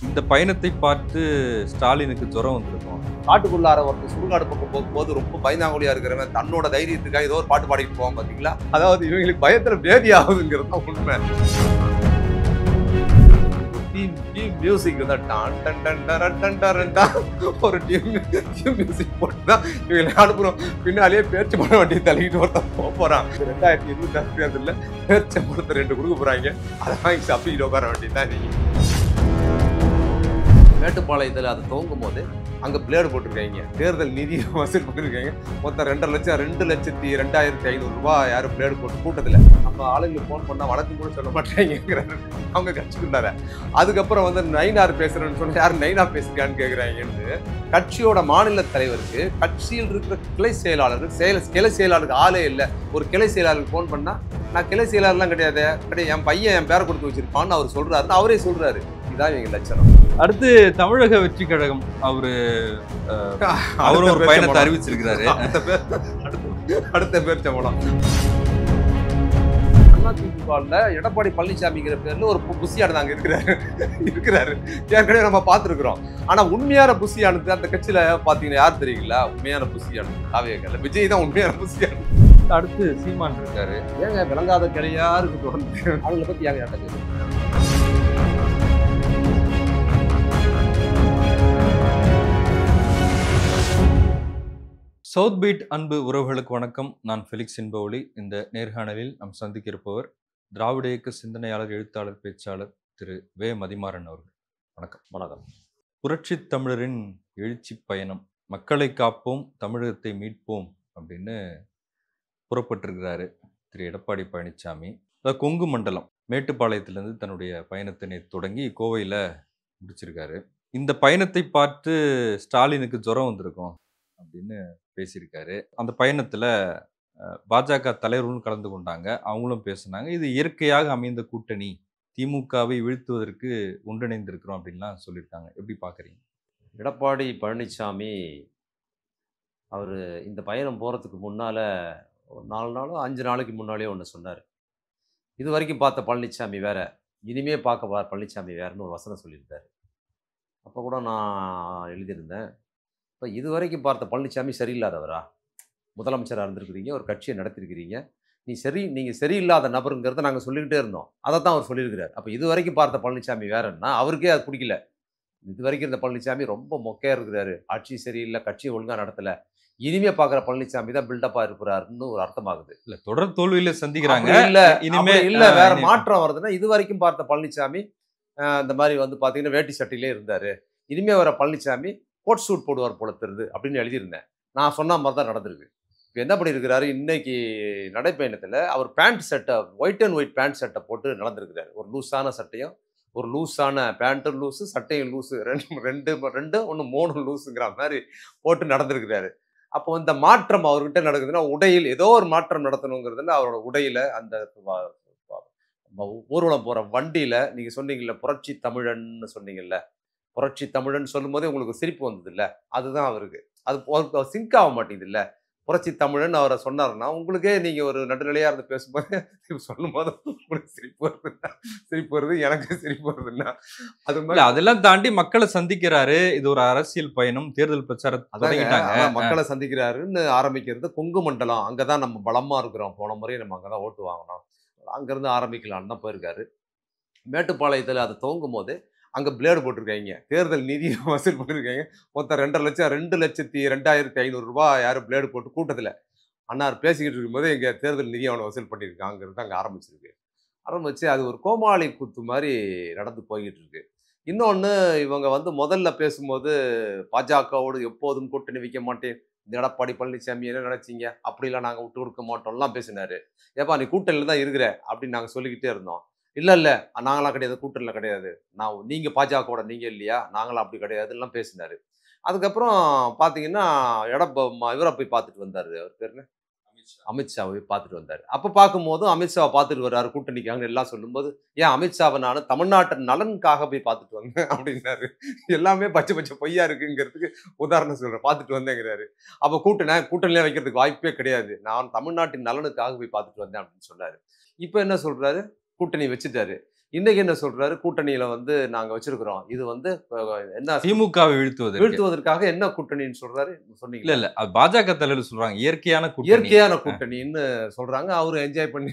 இந்த பயணத்தை பார்த்து ஸ்டாலினுக்கு ஜுரம் வந்திருக்கும். காட்டுக்குள்ளார ஒருத்தர் சுடுகாடு பக்கம் போகும்போது ரொம்ப பயந்தாங்குழியா இருக்கிறவன் தன்னோட தைரியத்துக்காக ஏதோ ஒரு பாட்டு பாடிட்டு போவான் பாத்தீங்களா? அதாவது இவங்களுக்கு பயத்துல பேதி ஆகுதுங்கிறது தான் உண்மை. மியூசிக் தான் டான் டன் டன் டரன் டன் டரன் தான் ஒரு மியூசிக் போட்டு தான் இவங்களை அனுப்புறோம். பின்னாலேயே பேச்சு பண்ண வண்டி தள்ளிட்டு ஒருத்தன் போறான். 2026 தேர்தலில் பேச்சை கொடுத்த 2 கொடுக்க போறாங்க. அதை வாங்கி சாப்பிட்டு உட்கார வேண்டியதான். நீங்க மேட்டுப்பாளையத்தில் அதை துவங்கும் போது அங்கே பிளேடு போட்டிருக்காங்க. தேர்தல் நிதி வசூல் பண்ணியிருக்காங்க. மொத்தம் 2,02,2500 ரூபாய் யாரும் பிளேடு போட்டு கூட்டத்தில். நம்ம ஆளுங்களுக்கு ஃபோன் பண்ணால் வழக்கு கூட சொல்ல மாட்டேங்கிறாரு அவங்க கட்சிக்குள்ளார. அதுக்கப்புறம் வந்து நைனார் பேசுறேன்னு சொன்னால் யாரும் நைனார் பேசுறான்னு கேட்குறாங்கன்னு கட்சியோட மாநில தலைவருக்கு கட்சியில் இருக்கிற கிளை செயலாளருக்கு கிளை செயலாளருக்கு ஆளே இல்லை. ஒரு கிளை செயலாளருக்கு ஃபோன் பண்ணால் நான் கிளை செயலாளர்லாம் கிடையாது, என் பையன் என் பேரை கொடுத்து வச்சிருப்பான்னு அவர் சொல்றாருன்னு அவரே சொல்றாரு. இதுதான் எங்க லட்சணம். அடுத்து தமிழக வெற்றி கழகம் அவரும் ஒரு பயணத்தை அறிவிச்சிருக்கிறாரு. அடுத்த பேர் சம்பளம். அதிமுகவில் எடப்பாடி பழனிசாமிங்கிற பேர்ல ஒரு புசியானது அங்க இருக்கிறாரு. ஏற்கனவே நம்ம பார்த்துருக்கிறோம். ஆனா உண்மையான புசியானது அந்த கட்சியில பாத்தீங்கன்னா யார் தெரியுங்களா? உண்மையான புசியானது காவியங்கள்ல விஜய் தான் உண்மையான புசியானது. அடுத்து சீமான் இருக்காரு. ஏங்க விளங்காத கிளையாருக்கு தொடர்ந்து அவங்களை பத்தி ஏங்க நடக்குது? சவுத் பீட் அன்பு உறவுகளுக்கு வணக்கம். நான் ஃபெலிக்ஸ் என்பவொலி. இந்த நேர்காணலில் நாம் சந்திக்க இருப்பவர் திராவிட இயக்க சிந்தனையாளர், எழுத்தாளர், பேச்சாளர் திரு வே மதிமாறன் அவர்கள். வணக்கம். வணக்கம். புரட்சி தமிழரின் எழுச்சி பயணம், மக்களை காப்போம், தமிழகத்தை மீட்போம் அப்படின்னு புறப்பட்டிருக்கிறாரு திரு எடப்பாடி பழனிசாமி. அதாவது கொங்கு மண்டலம் மேட்டுப்பாளையத்திலிருந்து தன்னுடைய பயணத்தினை தொடங்கி கோவையில் முடிச்சிருக்காரு. இந்த பயணத்தை பார்த்து ஸ்டாலினுக்கு ஜுரம் வந்திருக்கும் அப்படின்னு பேசியிருக்காரு. அந்த பயணத்தில் பாஜக தலைவர்களும் கலந்து கொண்டாங்க, அவங்களும் பேசினாங்க. இது இயற்கையாக அமைந்த கூட்டணி, திமுகவை வீழ்த்துவதற்கு ஒன்றிணைந்திருக்கிறோம் அப்படின்லாம் சொல்லியிருக்காங்க. எப்படி பார்க்குறீங்க? எடப்பாடி பழனிசாமி அவர் இந்த பயணம் போகிறதுக்கு முன்னால் ஒரு 4 நாளோ 5 நாளைக்கு முன்னாலே ஒன்று சொன்னார். இது வரைக்கும் பார்த்த பழனிசாமி வேற, இனிமே பார்க்க பழனிசாமி வேறுன்னு ஒரு வசனம் சொல்லியிருந்தார். அப்போ கூட நான் எழுதியிருந்தேன், இப்போ இது வரைக்கும் பார்த்த பழனிசாமி சரியில்லாதவரா? முதலமைச்சராக இருந்திருக்கிறீங்க, ஒரு கட்சியை நடத்திருக்கிறீங்க, நீங்கள் சரியில்லாத நபருங்கிறத நாங்கள் சொல்லிக்கிட்டே இருந்தோம். அதை தான் அவர் சொல்லியிருக்கிறார். அப்போ இது வரைக்கும் பார்த்த பழனிசாமி வேறன்னா அவருக்கே அது பிடிக்கல. இது வரைக்கும் இருந்த பழனிசாமி ரொம்ப மொக்கையாக இருக்கிறாரு, ஆட்சி சரியில்லை, கட்சியை ஒழுங்காக நடத்தலை, இனிமே பார்க்குற பழனிசாமி தான் பில்டப்பாக இருக்கிறாருன்னு ஒரு அர்த்தமாகுது. இல்லை, தொடர் தோல்வியில் சந்திக்கிறாங்க. இனிமே இல்லை, வேற மாற்றம் வருதுன்னா இது வரைக்கும் பார்த்த பழனிசாமி இந்த மாதிரி வந்து பார்த்தீங்கன்னா வேட்டி சட்டையிலே இருந்தார், இனிமே வர பழனிசாமி கோட் சூட் போடுவார் போல தெரியுது அப்படின்னு எழுதியிருந்தேன். நான் சொன்ன மாதிரி தான் நடந்திருக்கு. இப்போ என்ன பண்ணியிருக்கிறாரு, இன்னைக்கு நடைப்பயணத்தில் அவர் பேண்ட் சட்டை, ஒயிட் அண்ட் ஒயிட் பேண்ட் சட்டை போட்டு நடந்திருக்கிறார். ஒரு லூஸான சட்டையும் ஒரு லூஸான பேண்ட்டும் லூஸு, சட்டையும் லூஸு, ரெண்டு 3 லூஸுங்கிற மாதிரி போட்டு நடந்திருக்கிறாரு. அப்போ இந்த மாற்றம் அவர்கிட்ட நடக்குதுன்னா உடையில் ஏதோ ஒரு மாற்றம் நடத்தணுங்கிறதுல அவரோட உடையில அந்த ஊர்வலம் போகிற வண்டியில் நீங்கள் சொன்னீங்கல்ல புரட்சி தமிழன்னு சொன்னீங்கல்ல, புரட்சி தமிழன் சொல்லும் போதே உங்களுக்கு சிரிப்பு வந்தது இல்லை? அதுதான் அவருக்கு. அது சிங்க் ஆக மாட்டேங்குது இல்லை? புரட்சி தமிழன் அவரை சொன்னார்னா உங்களுக்கே நீங்கள் ஒரு நடுநிலையாக இருந்து பேசும்போது சொல்லும் போது உங்களுக்கு சிரிப்பு வருது, எனக்கு சிரிப்பு வருதுன்னா அது மாதிரி அதெல்லாம் தாண்டி மக்களை சந்திக்கிறாரு. இது ஒரு அரசியல் பயணம், தேர்தல் பிரச்சாரம் மக்களை சந்திக்கிறாருன்னு ஆரம்பிக்கிறது கொங்கு மண்டலம். அங்கே தான் நம்ம பலமாக இருக்கிறோம். போன முறை நம்ம அங்கே தான் ஓட்டு வாங்கினோம், அங்கேருந்து ஆரம்பிக்கலான்னு தான் போயிருக்காரு. மேட்டுப்பாளையத்தில் அதை துவங்கும் போது அங்கே பிளேடு போட்டிருக்காங்க. தேர்தல் நிதி வசூல் பண்ணியிருக்காங்க. மொத்தம் 2,02,2500 ரூபாய் யாரும் பிளேடு போட்டு கூட்டத்தில் அண்ணார் பேசிக்கிட்டு இருக்கும்போது எங்கள் தேர்தல் நிதி அவனை வசூல் பண்ணியிருக்காங்கிறது அங்கே ஆரம்பிச்சு அது ஒரு கோமாளி கூத்து மாதிரி நடந்து போய்கிட்டு இருக்கு. இன்னொன்று, இவங்க வந்து முதல்ல பேசும்போது பாஜகவோடு எப்போதும் கூட்டணி வைக்க மாட்டேன், இந்த எடப்பாடி பழனிசாமி என்ன நினைச்சிங்க, அப்படிலாம் நாங்கள் விட்டு கொடுக்க மாட்டோம்லாம் பேசினாரு. ஏப்பா நீ கூட்டணியில் தான் இருக்கிற அப்படின்னு நாங்கள் சொல்லிக்கிட்டே இருந்தோம். இல்லை நாங்களாம் கிடையாது, கூட்டணியில் கிடையாது, நீங்கள் பாஜகவோட நீங்கள் இல்லையா, நாங்களாம் அப்படி கிடையாதுலாம் பேசினார். அதுக்கப்புறம் பார்த்தீங்கன்னா இவரை போய் பார்த்துட்டு வந்தார், அவர் பேர் என்ன, அமித்ஷாவை போய் பார்த்துட்டு வந்தார். அப்போ பார்க்கும்போதும் அமித்ஷாவை பார்த்துட்டு வர்றாரு கூட்டணிக்காங்கன்னு எல்லாம் சொல்லும்போது, ஏன் அமித்ஷாவை நான் தமிழ்நாட்டின் நலனுக்காக போய் பார்த்துட்டு வந்தேன் அப்படின்னாரு. எல்லாமே பச்சை பொய்யா இருக்குங்கிறதுக்கு உதாரணம் சொல்கிறேன். பார்த்துட்டு வந்தேங்கிறாரு. அப்போ கூட்டணியாக வைக்கிறதுக்கு வாய்ப்பே கிடையாது, நான் தமிழ்நாட்டின் நலனுக்காக போய் பார்த்துட்டு வந்தேன் அப்படின்னு சொன்னார். இப்போ என்ன சொல்கிறாரு, கூட்டணி வச்சுட்டாரு. இன்னைக்கு என்ன சொல்றாரு, கூட்டணியில வந்து நாங்க வச்சிருக்கிறோம். இது வந்து என்ன திமுகவை வீழ்த்துவதற்கு. வீழ்த்துவதற்காக என்ன கூட்டணின்னு சொல்றாரு இல்ல சொன்னீங்களா? இல்ல அது பாஜக தலைவர் சொல்றாங்க இயற்கையான கூட்டணி. இயற்கையான கூட்டணின்னு சொல்றாங்க. அவரு என்ஜாய் பண்ணி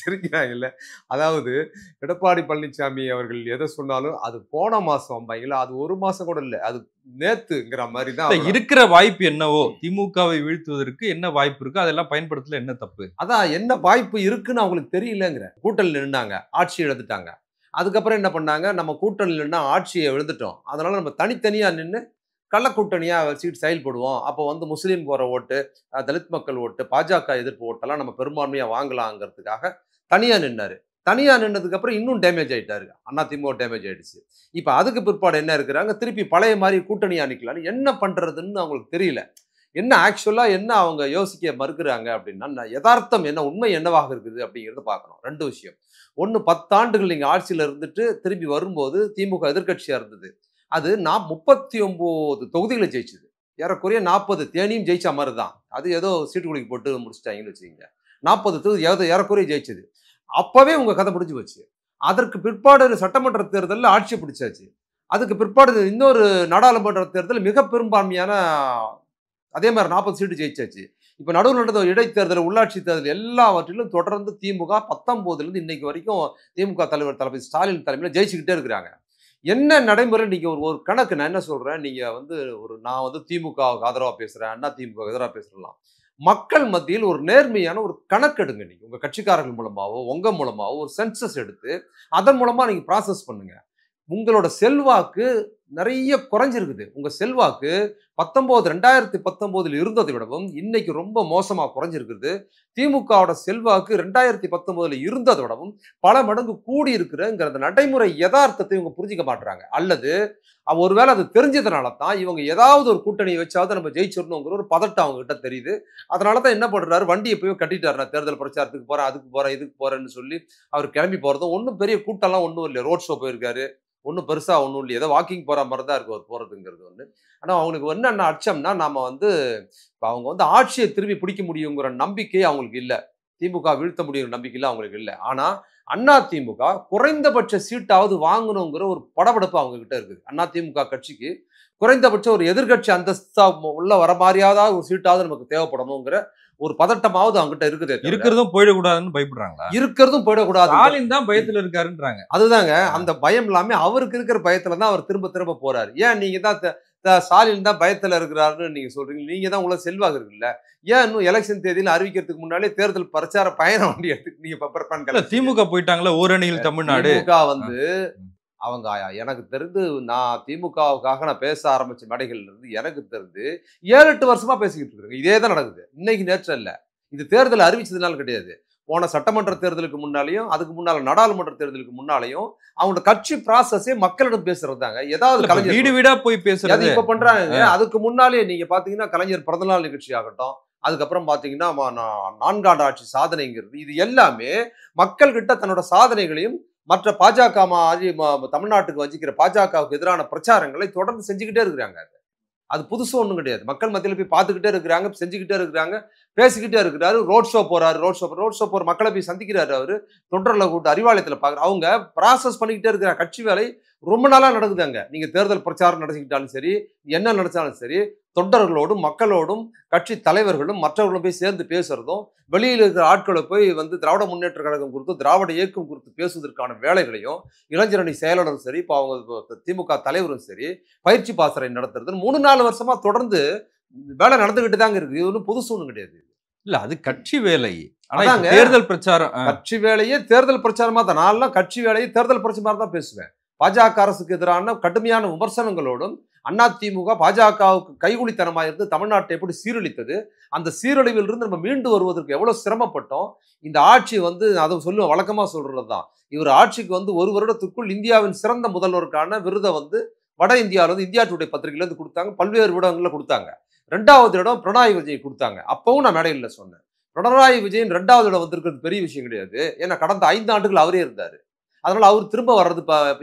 சிரிக்கிறாங்கல்ல. அதாவது எடப்பாடி பழனிசாமி அவர்கள் எதை சொன்னாலும் அது போன மாசம் அம்பாய்ங்களா, அது ஒரு மாசம் கூட இல்ல. அது நேத்துங்கிற மாதிரி தான். இல்ல இருக்கிற வாய்ப்பு என்னவோ திமுகவை வீழ்த்துவதற்கு என்ன வாய்ப்பு இருக்கோ அதெல்லாம் பயன்படுத்தல என்ன தப்பு? அதான் என்ன வாய்ப்பு இருக்குன்னு அவங்களுக்கு தெரியலங்கிற. கூட்டணியில நின்னாங்க, ஆட்சி இழந்துட்டாங்க. அதுக்கப்புறம் என்ன பண்ணாங்க, நம்ம கூட்டணியில நின்னா ஆட்சியை இழந்துட்டோம். அதனால நம்ம தனித்தனியா நின்னு கள்ள கூட்டணியா வச்சுக்கிட்டு செயல்படுவோம். அப்போ வந்து முஸ்லீம் போற ஓட்டு, தலித் மக்கள் ஓட்டு, பாஜக எதிர்ப்பு ஓட்டெல்லாம் நம்ம பெரும்பான்மையா வாங்கலாங்கிறதுக்காக தனியா நின்னாரு. தனியா நின்னதுக்கு அப்புறம் இன்னும் டேமேஜ் ஆயிட்டாரு. அதிமுக டேமேஜ் ஆயிடுச்சு. இப்ப அதுக்கு பிற்பாடு என்ன இருக்கிறாங்க, திருப்பி பழைய மாதிரி கூட்டணியா நிக்கலாம்னு என்ன பண்றதுன்னு அவங்களுக்கு தெரியல. என்ன ஆக்சுவலா என்ன அவங்க யோசிக்க மறுக்கிறாங்க அப்படின்னா, யதார்த்தம் என்ன, உண்மை என்னவாக இருக்குது அப்படிங்கிறத பார்க்கணும். 2 விஷயம். ஒண்ணு 10 ஆண்டுகள் நீங்க ஆட்சியில இருந்துட்டு திரும்பி வரும்போது திமுக எதிர்க்கட்சியா இருந்தது. அது 39 தொகுதிகளை ஜெயிச்சது. ஏறக்குறைய 40 தேனியும் ஜெயிச்ச மாதிரி தான். அது ஏதோ சீட்டு குலுக்கி போட்டு முடிச்சுட்டாங்கன்னு வச்சுக்கங்க. 40 தொகுதி ஏறக்குறைய ஜெயிச்சது. அப்பவே உங்க கதை முடிஞ்சு போச்சு. அதற்கு பிற்பாடு சட்டமன்ற தேர்தலில் ஆட்சி பிடிச்சாச்சு. அதுக்கு பிற்பாடு இன்னொரு நாடாளுமன்ற தேர்தல் மிக பெரும்பான்மையான அதே மாதிரி 40 சீட்டு ஜெயிச்சாச்சு. இப்ப நடுவில் நடந்த இடைத்தேர்தல், உள்ளாட்சி தேர்தல் எல்லாவற்றிலும் தொடர்ந்து திமுக 19லிருந்து இன்னைக்கு வரைக்கும் திமுக தலைவர் தளபதி ஸ்டாலின் தலைமையில ஜெயிச்சுக்கிட்டே இருக்கிறாங்க. என்ன நடைமுறை நீங்க ஒரு கணக்கு நான் என்ன சொல்றேன், நீங்க வந்து நான் வந்து திமுகவுக்கு ஆதரவா பேசுறேன், அண்ணா திமுக எதிராக பேசலாம். மக்கள் மத்தியில் ஒரு நேர்மையான ஒரு கணக்கெடுங்க. நீங்க உங்க கட்சிக்காரர்கள் மூலமாவோ, உங்க மூலமாவோ ஒரு சென்சஸ் எடுத்து அதன் மூலமா நீங்க ப்ராசஸ் பண்ணுங்க. உங்களோட செல்வாக்கு நிறைய குறைஞ்சிருக்குது. உங்க செல்வாக்கு 2019 இருந்ததை விடவும் இன்னைக்கு ரொம்ப மோசமா குறைஞ்சிருக்குது. திமுகவோட செல்வாக்கு 2019 இருந்ததை விடவும் பல மடங்கு கூடி இருக்கிறங்கிற நடைமுறை யதார்த்தத்தை இவங்க புரிஞ்சுக்க மாட்டாங்க. அல்லது ஒருவேளை அது தெரிஞ்சதுனால தான் இவங்க ஏதாவது ஒரு கூட்டணியை வச்சாவது நம்ம ஜெயிச்சிடணுங்கிற ஒரு பதட்டம் அவங்க கிட்ட தெரியுது. அதனால தான் என்ன பண்றாரு, வண்டியை போய் கட்டிட்டாரு. நான் தேர்தல் பிரச்சாரத்துக்கு போறேன், அதுக்கு போறேன், இதுக்கு போறேன்னு சொல்லி அவர் கிளம்பி போறதும் ஒன்றும் பெரிய கூட்டம்லாம் ஒன்றும் இல்லை. ரோட் ஷோ போயிருக்காரு. ஒன்றும் பெருசா ஒன்றும் இல்லை. ஏதோ வாக்கிங் போற மாதிரி தான் இருக்கு அவர் போறதுங்கிறது ஒன்று. ஆனா அவங்களுக்கு என்னென்ன அச்சம்னா, நாம வந்து அவங்க வந்து ஆட்சியை திரும்பி பிடிக்க முடியுங்கிற நம்பிக்கை அவங்களுக்கு இல்லை. திமுக வீழ்த்த முடியுங்கிற நம்பிக்கை அவங்களுக்கு இல்லை. ஆனா அண்ணா திமுக குறைந்தபட்ச சீட்டாவது வாங்கணுங்கிற ஒரு படபடப்பு அவங்க கிட்ட இருக்குது. அண்ணா திமுக கட்சிக்கு குறைந்தபட்சம் ஒரு எதிர்கட்சி அந்தஸ்தா உள்ள வர மாதிரியாவது ஒரு சீட்டாவது நமக்கு தேவைப்படணுங்கிற ஒரு பதட்டமாவது அவங்ககிட்ட இருக்குது. இருக்கிறதும் போயிடக்கூடாதுன்னு பயப்படுறாங்களா? இருக்கிறதும் போயிடக்கூடாது. ஸ்டாலின் தான் பயத்துல இருக்காருன்றாங்க. அதுதாங்க, அந்த பயம் இல்லாம அவருக்கு இருக்கிற பயத்துல தான் அவர் திரும்ப திரும்ப போறாரு. ஏன் நீங்க தான் ஸ்டாலின் தான் பயத்துல இருக்கிறாருன்னு நீங்க சொல்றீங்க. நீங்க தான் உள்ள செல்வாக்கு இருக்குல்ல. ஏன் இன்னும் எலெக்ஷன் தேதியில அறிவிக்கிறதுக்கு முன்னாலே தேர்தல் பிரச்சார பயண வண்டி எடுத்து நீங்க இல்ல திமுக போயிட்டாங்களா ஓரணியில் தமிழ்நாடு. திமுக வந்து அவங்க எனக்கு தெரிந்து நான் திமுகவுக்காக நான் பேச ஆரம்பிச்ச மேடைகள்ல இருந்து எனக்கு தெரிந்து 7-8 வருஷமா பேசிக்கிட்டு இருக்கிறேன். இதே தான் நடக்குது. இன்னைக்கு நேற்று இல்ல. இது தேர்தல் அறிவிச்சதுனால கிடையாது. போன சட்டமன்ற தேர்தலுக்கு முன்னாலேயும் அதுக்கு முன்னால நாடாளுமன்ற தேர்தலுக்கு முன்னாலேயும் அவங்க கட்சி ப்ராசஸே மக்களிடம் பேசுறது தாங்க. ஏதாவது கலைஞர் வீடு வீடா போய் பேசுறது இப்ப பண்றாங்க. அதுக்கு முன்னாலே நீங்க பாத்தீங்கன்னா கலைஞர் பிறந்தநாள் நிகழ்ச்சி ஆகட்டும், அதுக்கப்புறம் பாத்தீங்கன்னா 4ஆண்டு ஆட்சி சாதனைங்கிறது இது எல்லாமே மக்கள் கிட்ட தன்னோட சாதனைகளையும் மற்ற பாஜக தமிழ்நாட்டுக்கு வஞ்சிக்கிற பாஜகவுக்கு எதிரான பிரச்சாரங்களை தொடர்ந்து செஞ்சுக்கிட்டே இருக்கிறாங்க. அது புதுசு ஒன்றும் கிடையாது. மக்கள் மத்தியில் போய் பார்த்துக்கிட்டே இருக்கிறாங்க, செஞ்சுக்கிட்டே இருக்கிறாங்க, பேசிக்கிட்டே இருக்கிறாரு. ரோட் ஷோ போறாரு, ரோட் ஷோ போற மக்களை போய் சந்திக்கிறாரு. அவரு தொண்டர்களை கூட்டு அறிவாலயத்தில் பார்க்குற அவங்க ப்ராசஸ் பண்ணிக்கிட்டே இருக்கிறாங்க. கட்சி வேலை ரொம்ப நாளா நடக்குதாங்க. நீங்க தேர்தல் பிரச்சாரம் நடத்திக்கிட்டாலும் சரி, என்ன நடத்தாலும் சரி, தொண்டர்களோடும் மக்களோடும் கட்சி தலைவர்களும் மற்றவர்களும் போய் சேர்ந்து பேசுறதும், வெளியில் இருக்கிற ஆட்களை போய் வந்து திராவிட முன்னேற்ற கழகம் குறித்து, திராவிட இயக்கம் குறித்து பேசுவதற்கான வேலைகளையும் இளைஞரணி செயலாளரும் சரி, இப்போ அவங்க திமுக தலைவரும் சரி, பயிற்சி பாசறை நடத்துறது 3-4 வருஷமா தொடர்ந்து வேலை நடந்துகிட்டு தாங்க இருக்கு. இது ஒன்றும் புதுசு ஒன்றும் கிடையாது. இல்ல அது கட்சி வேலை. ஆனா தேர்தல் பிரச்சாரம் கட்சி வேலையே தேர்தல் பிரச்சாரமா தான். நான்லாம் கட்சி வேலையை தேர்தல் பிரச்சாரமா தான் பேசுவேன். பாஜக அரசுக்கு எதிரான கடுமையான விமர்சனங்களோடும் அதிமுக பாஜகவுக்கு கைகுலித்தனமாக இருந்து தமிழ்நாட்டை எப்படி சீரழித்தது, அந்த சீரழிவில் இருந்து நம்ம மீண்டு வருவதற்கு எவ்வளவு சிரமப்பட்டோம். இந்த ஆட்சி வந்து அதை சொல்லுவேன், வழக்கமா சொல்றதுதான். இவர் ஆட்சிக்கு வந்து 1 வருடத்திற்குள் இந்தியாவின் சிறந்த முதல்வருக்கான விருதை வந்து வட இந்தியாவில இருந்து இந்தியா டுடே பத்திரிகையில இருந்து கொடுத்தாங்க, பல்வேறு ஊடகங்கள்ல கொடுத்தாங்க. 2வது இடம் பினராயி விஜய் கொடுத்தாங்க. அப்பவும் நான் மேடையில் சொன்னேன், பினராயி விஜயன் 2வது இடம் வந்திருக்கிறது பெரிய விஷயம் கிடையாது. ஏன்னா கடந்த 5 ஆண்டுகள் அவரே இருந்தாரு. அதனால அவர் திரும்ப வர்றது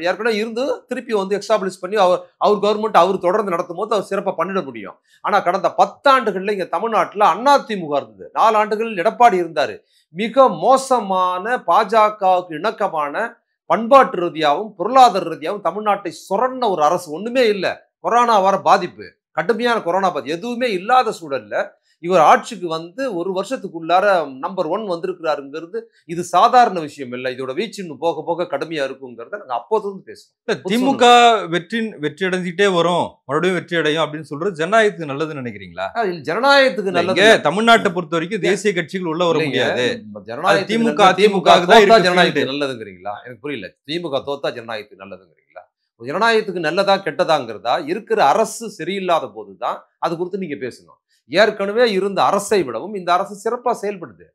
ஏற்கனவே இருந்து திருப்பி வந்து எக்ஸ்டாப்ளிஷ் பண்ணி அவர் கவர்மெண்ட் அவர் தொடர்ந்து நடத்தும் போது அவர் சிறப்பாக பண்ணிட முடியும். ஆனா கடந்த 10 ஆண்டுகள்ல இங்க தமிழ்நாட்டில் அதிமுக இருந்தது, 4 ஆண்டுகள் எடப்பாடி இருந்தாரு. மிக மோசமான பாஜகவுக்கு இணக்கமான பண்பாட்டு ரீதியாகவும் பொருளாதார ரீதியாகவும் தமிழ்நாட்டை சுரண்ட ஒரு அரசு ஒண்ணுமே இல்லை. கொரோனா வர பாதிப்பு, கடுமையான கொரோனா பாதிப்பு எதுவுமே இல்லாத சூழல்ல இவர் ஆட்சிக்கு வந்து ஒரு வருஷத்துக்குள்ளார நம்பர் 1 வந்திருக்கிறாருங்கிறது இது சாதாரண விஷயம் இல்லை. இதோட வீச்சு இன்னும் போக போக கடுமையா இருக்குங்கிறத நாங்க அப்போது பேசுவோம். திமுக வெற்றி அடைஞ்சிட்டே வரும், மறுபடியும் வெற்றி அடையும் அப்படின்னு சொல்றது ஜனநாயகத்துக்கு நல்லதுன்னு நினைக்கிறீங்களா? ஜனநாயகத்துக்கு நல்லது. தமிழ்நாட்டை பொறுத்த வரைக்கும் தேசிய கட்சிகள் உள்ள வர முடியாது. திமுக ஜனநாயகத்துக்கு நல்லதுங்கிறீங்களா? எனக்கு புரியல. திமுக தோத்தா ஜனநாயகத்துக்கு நல்லதுங்கிறீங்களா? ஜனநாயகத்துக்கு நல்லதா கெட்டதாங்கிறதா இருக்கிற அரசு சரியில்லாத போதுதான் அது குறித்து நீங்க பேசணும். ஏற்கனவே இருந்த அரசை விடவும் இந்த அரசு சிறப்பா செயல்படுது.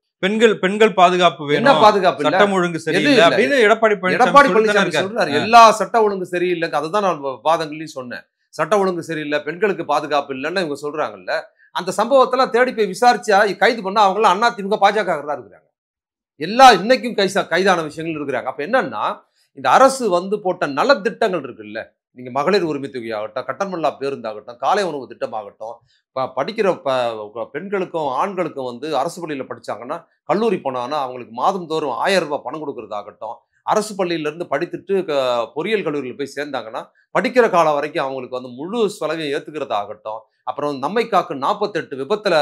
பெண்கள் பாதுகாப்பு வேணும், என்ன பாதுகாப்பு, சட்டம் ஒழுங்கு சரியில்லை அப்படின்னு எடப்பாடி பழனிசாமி சொல்றாரு. எல்லா சட்ட ஒழுங்கு சரியில்லை, அதுதான் நான் வாதங்களையும் சொன்னேன். சட்ட ஒழுங்கு சரியில்லை, பெண்களுக்கு பாதுகாப்பு இல்லைன்னு இவங்க சொல்றாங்கல்ல. அந்த சம்பவத்தெல்லாம் தேடி போய் விசாரிச்சா கைது பண்ணா அவங்க எல்லாம் அதிமுக பாஜக தான் இருக்கிறாங்க. எல்லா இன்னைக்கும் கைதான விஷயங்கள் இருக்கிறாங்க. அப்ப என்னன்னா இந்த அரசு வந்து போட்ட நலத்திட்டங்கள் இருக்குல்ல, நீங்க மகளிர் உரிமை தொகை ஆகட்டும், கட்டணமில்லா பேருந்தாகட்டும், காலை உணவு திட்டமாகட்டும், படிக்கிற பெண்களுக்கும் ஆண்களுக்கும் வந்து அரசு பள்ளியில் படிச்சாங்கன்னா கல்லூரி போனாங்கன்னா அவங்களுக்கு மாதந்தோறும் 1000 ரூபாய் பணம் கொடுக்கறதாகட்டும், அரசு பள்ளியிலேருந்து படித்துட்டு பொறியியல் கல்லூரியில் போய் சேர்ந்தாங்கன்னா படிக்கிற காலம் வரைக்கும் அவங்களுக்கு வந்து முழு செலவையும் ஏற்றுக்கிறதாகட்டும், அப்புறம் நம்மை காக்கு 48 விபத்தில்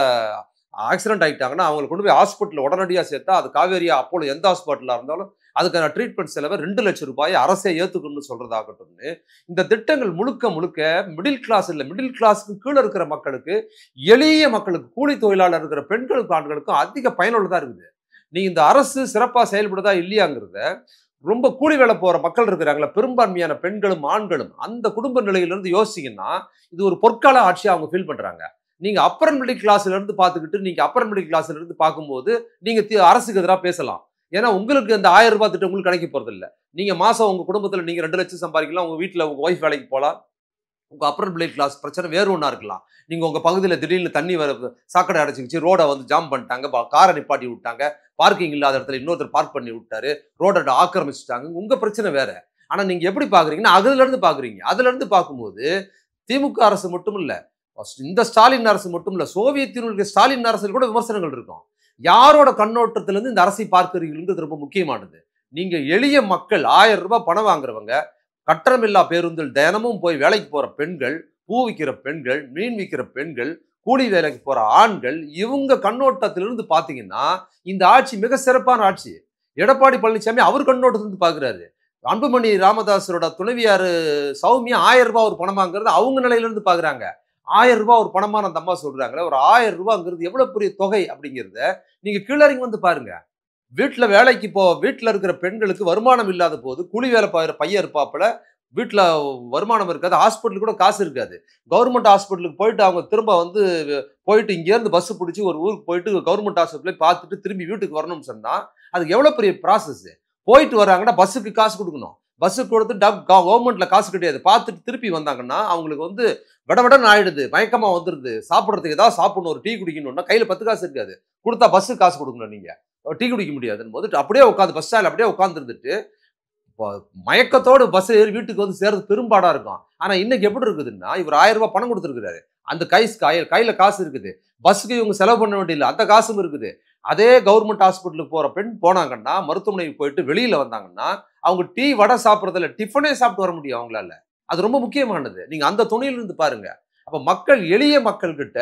ஆக்சிடென்ட் ஆகிட்டாங்கன்னா அவங்களுக்கு கொண்டு போய் ஹாஸ்பிட்டலில் உடனடியாக சேர்த்தா அது காவேரியா அப்போலோ எந்த ஹாஸ்பிட்டலாக இருந்தாலும் அதுக்கான ட்ரீட்மெண்ட் செலவை 2 லட்சம் ரூபாயை அரசே ஏற்றுக்கணும்னு சொல்றதாகட்டும்னு இந்த திட்டங்கள் முழுக்க மிடில் கிளாஸ் இல்லை, மிடில் கிளாஸுக்கு கீழே இருக்கிற மக்களுக்கு, எளிய மக்களுக்கு, கூலி தொழிலாளர் இருக்கிற பெண்களுக்கும் ஆண்களுக்கும் அதிக பயனுள்ளதாக இருக்குது. நீ இந்த அரசு சிறப்பாக செயல்படுதா இல்லையாங்கிறத ரொம்ப கூலி வேலை போற மக்கள் இருக்கிறாங்களா, பெரும்பான்மையான பெண்களும் ஆண்களும் அந்த குடும்ப நிலையிலிருந்து யோசிங்கன்னா இது ஒரு பொற்கால ஆட்சியாக அவங்க ஃபீல் பண்றாங்க. நீங்க அப்பர் மிடில் கிளாஸ்ல இருந்து பார்த்துக்கிட்டு நீங்க அப்பர் மிடில் கிளாஸ்ல இருந்து பார்க்கும்போது நீங்க அரசுக்கு எதிராக பேசலாம். ஏன்னா உங்களுக்கு அந்த 1000 ரூபாய் திட்டம் உங்களுக்கு கிடைக்க போறது இல்லை. நீங்க மாசம் உங்க குடும்பத்துல நீங்க 2 லட்சம் சம்பாதிக்கலாம், உங்க வீட்டுல உங்க ஒய்ஃப் வேலைக்கு போகலாம், உங்க அப்பர் மிடில் கிளாஸ் பிரச்சனை வேறு ஒன்றா இருக்கலாம். நீங்க உங்க பகுதியில் திடீர்னு தண்ணி வர சாக்கடை அடைச்சிக்கிச்சு, ரோடை வந்து ஜாம் பண்ணிட்டாங்க, காரை நிப்பாட்டி விட்டாங்க, பார்க்கிங் இல்லாத இடத்துல இன்னொருத்தர் பார்க் பண்ணி விட்டாரு, ரோட ஆக்கிரமிச்சுட்டாங்க, உங்க பிரச்சனை வேற. ஆனா நீங்க எப்படி பாக்குறீங்கன்னா அதுல இருந்து பாக்குறீங்க. அதுல இருந்து பார்க்கும்போது திமுக அரசு மட்டும் இல்ல, இந்த ஸ்டாலின் அரசு மட்டும் இல்ல, சோவியத்தினுடைய ஸ்டாலின் அரசில் கூட விமர்சனங்கள் இருக்கும். யாரோட கண்ணோட்டத்திலிருந்து இந்த அரசை பார்க்கிறீங்கிறது ரொம்ப முக்கியமானது. நீங்க எளிய மக்கள் 1000 ரூபாய் பணம் வாங்குறவங்க, கட்டணமில்லா பேருந்தில் தினமும் போய் வேலைக்கு போற பெண்கள், பூ விற்கிற பெண்கள், மீன் விற்கிற பெண்கள், கூலி வேலைக்கு போற ஆண்கள், இவங்க கண்ணோட்டத்திலிருந்து பாத்தீங்கன்னா இந்த ஆட்சி மிக சிறப்பான ஆட்சி. எடப்பாடி பழனிசாமி அவர் கண்ணோட்டத்திலிருந்து பாக்குறாரு. அன்புமணி ராமதாஸரோட துணைவியாரு சௌமியா 1000 ரூபாய் ஒரு பணம் வாங்குறது அவங்க நிலையிலிருந்து பாக்குறாங்க. 1000 ரூபாய் ஒரு பணமான அந்த அம்மா சொல்றாங்களே, ஒரு 1000 ரூபாங்கிறது எவ்வளவு பெரிய தொகை அப்படிங்கிறத நீங்க கீழறங்கி வந்து பாருங்க. வீட்டுல வேலைக்கு வீட்டுல இருக்கிற பெண்களுக்கு வருமானம் இல்லாத போது கூலி வேலை பாக்குற பையன் இருப்பாப்புல, வீட்டுல வருமானம் இருக்காது, ஹாஸ்பிட்டலுக்கு கூட காசு இருக்காது, கவர்மெண்ட் ஹாஸ்பிட்டலுக்கு போயிட்டு அவங்க திரும்ப வந்து போயிட்டு இங்க இருந்து பஸ் பிடிச்சி ஒரு ஊருக்கு போயிட்டு கவர்மெண்ட் ஹாஸ்பிட்டல பார்த்துட்டு திரும்பி வீட்டுக்கு வரணும்னு சொன்னா அதுக்கு எவ்வளவு பெரிய ப்ராசஸ். போயிட்டு வராங்கன்னா பஸ்ஸுக்கு காசு கொடுக்கணும், பஸ்ஸுக்கு கொடுத்து கவர்மெண்ட்ல காசு கிடையாது, பார்த்துட்டு திருப்பி வந்தாங்கன்னா அவங்களுக்கு வந்து விடவிடன்னு ஆயிடுது, மயக்கமா வந்துருது, சாப்பிட்றதுக்கு ஏதாவது சாப்பிடணும், ஒரு டீ குடிக்கணும்னா கையில 10 காசு இருக்காது, கொடுத்தா பஸ்ஸுக்கு காசு கொடுக்கணும், நீங்க டீ குடிக்க முடியாதுன்னு போது அப்படியே உட்காந்து பஸ் ஸ்டாண்ட் அப்படியே உட்காந்துருந்துட்டு மயக்கத்தோடு பஸ் ஏறி வீட்டுக்கு வந்து சேர்றது பெரும்பாடா இருக்கும். ஆனா இன்னைக்கு எப்படி இருக்குதுன்னா இவர் 1000 ரூபாய் பணம் கொடுத்துருக்காரு, அந்த கையில காசு இருக்குது, பஸ்ஸுக்கு இவங்க செலவு பண்ண வேண்டியதில்லை, அந்த காசும் இருக்குது. அதே கவர்மெண்ட் ஹாஸ்பிட்டலுக்கு போற பெண் போனாங்கன்னா, மருத்துவமனைக்கு போயிட்டு வெளியில வந்தாங்கன்னா அவங்க டீ வடை சாப்பிட்றதில்ல, டிஃபனே சாப்பிட்டு வர முடியும் அவங்களால. அது ரொம்ப முக்கியமானது. நீங்க அந்த துணையிலிருந்து பாருங்க. அப்ப மக்கள், எளிய மக்கள் கிட்ட